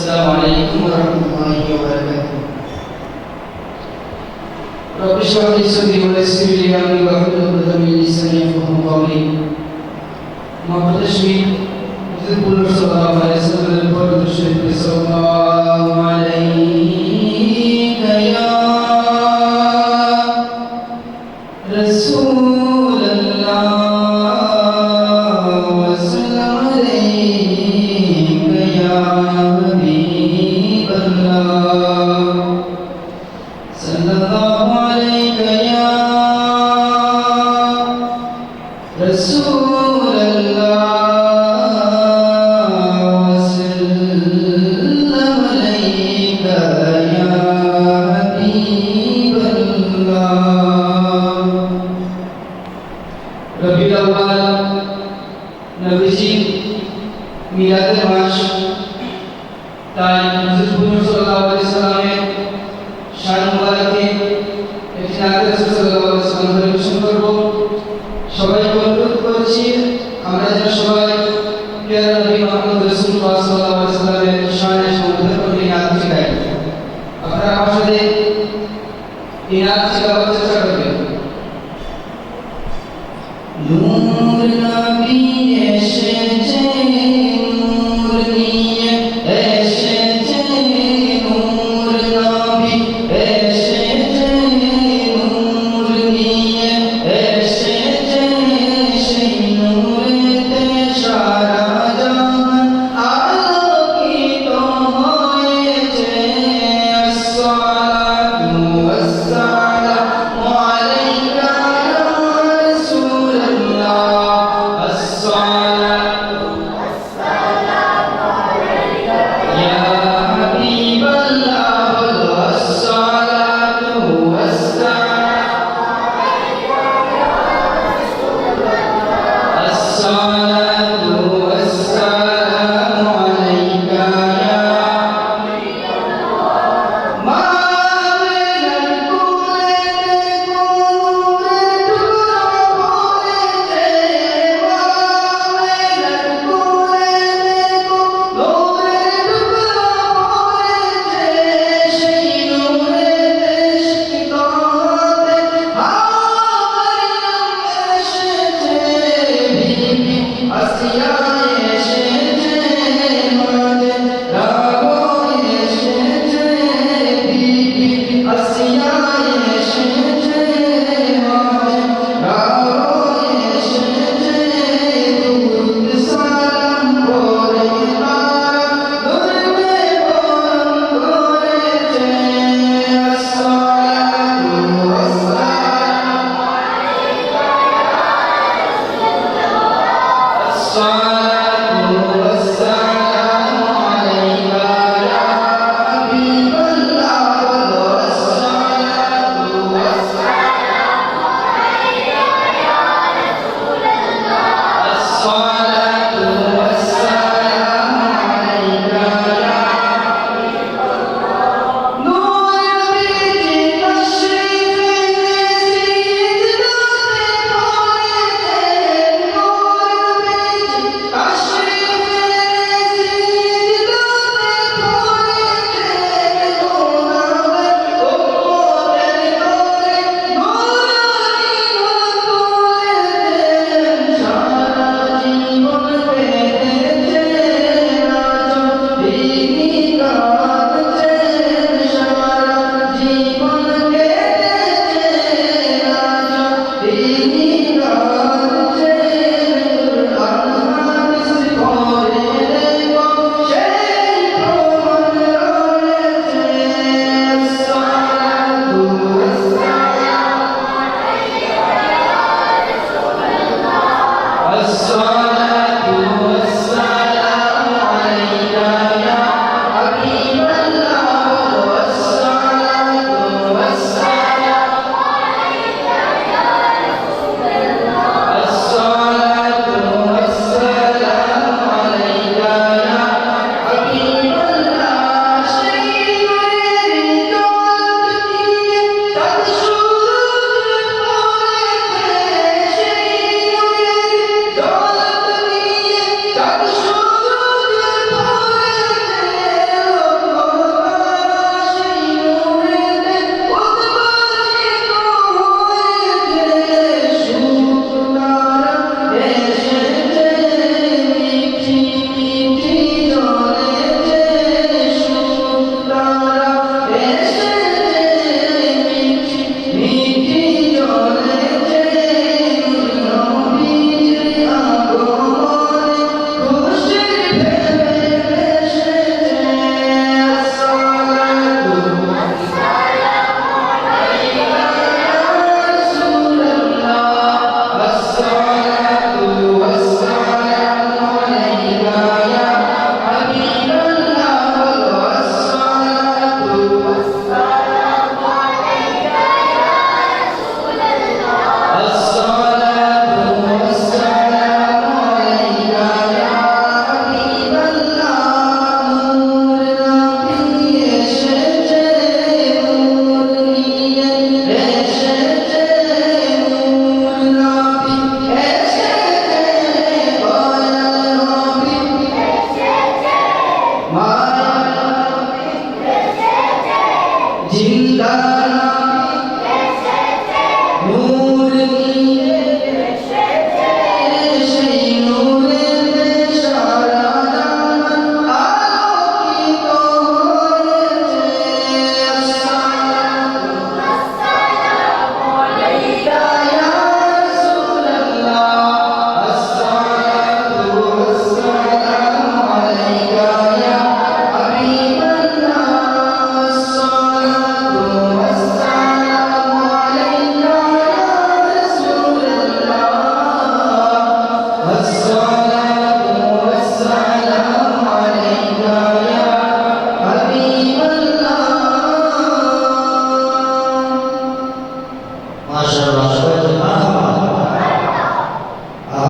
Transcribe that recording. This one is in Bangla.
আসসালামু আলাইকুম ওয়া রাহমাতুল্লাহি ওয়া বারাকাতুহু। রব্বি ইশরাহ লি সাদরি ওয়া ইয়াসসির লি আমরি ওয়াহলুল উকদাতাম মিন লিসানি ইয়াফকাহু কওলি। মুহাম্মদ সাল্লাল্লাহু আলাইহি ওয়াসাল্লামের উপর দরুদ শরীফ সাল্লাল্লাহু আলাইকা ইয়া রাসূলুল্লাহ ওয়া সাল্লামু আলাইকা ইয়া হাবিবাল্লাহ সাল্লাল্লাহু আলাইকা ইয়া রাসূলুল্লাহ রবিউল আউয়াল নবীজি মিলাদের মাস, তাই রাসূল সাল্লাল্লাহু আলাইহি সাল্লামের শান মুবারকে একটি নাত রাসূল সাল্লাল্লাহু আলাইহি সাল্লাম পরিবেশন করব। সবাইকে অনুরোধ করছি আমরা যেন সবাই প্রিয় নবী মুহাম্মদ রাসূলুল্লাহ সাল্লাল্লাহু আলাইহি সাল্লামের শানে সমুদ্র করে নাচতে গাই। আপনারা আমার সাথে এই নাচ শেখার চেষ্টা করবেন। নূর নবী এসেছে, নূর নিয়ে এসেছে, নূর নবী এসেছে, নূর নিয়ে এসেছে, সেই নূরেতে সারা জাহান আলোকিত হয়েছে। আসসালাতু ওয়াসসালামু আলাইকা ইয়া রাসূলুল্লাহ, আসসালাতু ওয়াসসালামু আলাইকা ইয়া হাবিবাল্লাহ, আসসালাতু ওয়াসসালামু আলাইকা ইয়া রাসূলুল্লাহ, আসসালাতু ওয়াসসালামু আলাইকা ইয়া হাবিবাল্লাহ। মায়ের কোলে নূরের টুকরো পড়েছে, মায়ের কোলে নূরের টুকরো পড়েছে, সেই নূরেতে শিক্ষিত হতে আমার এসেছে। আশা রাখবো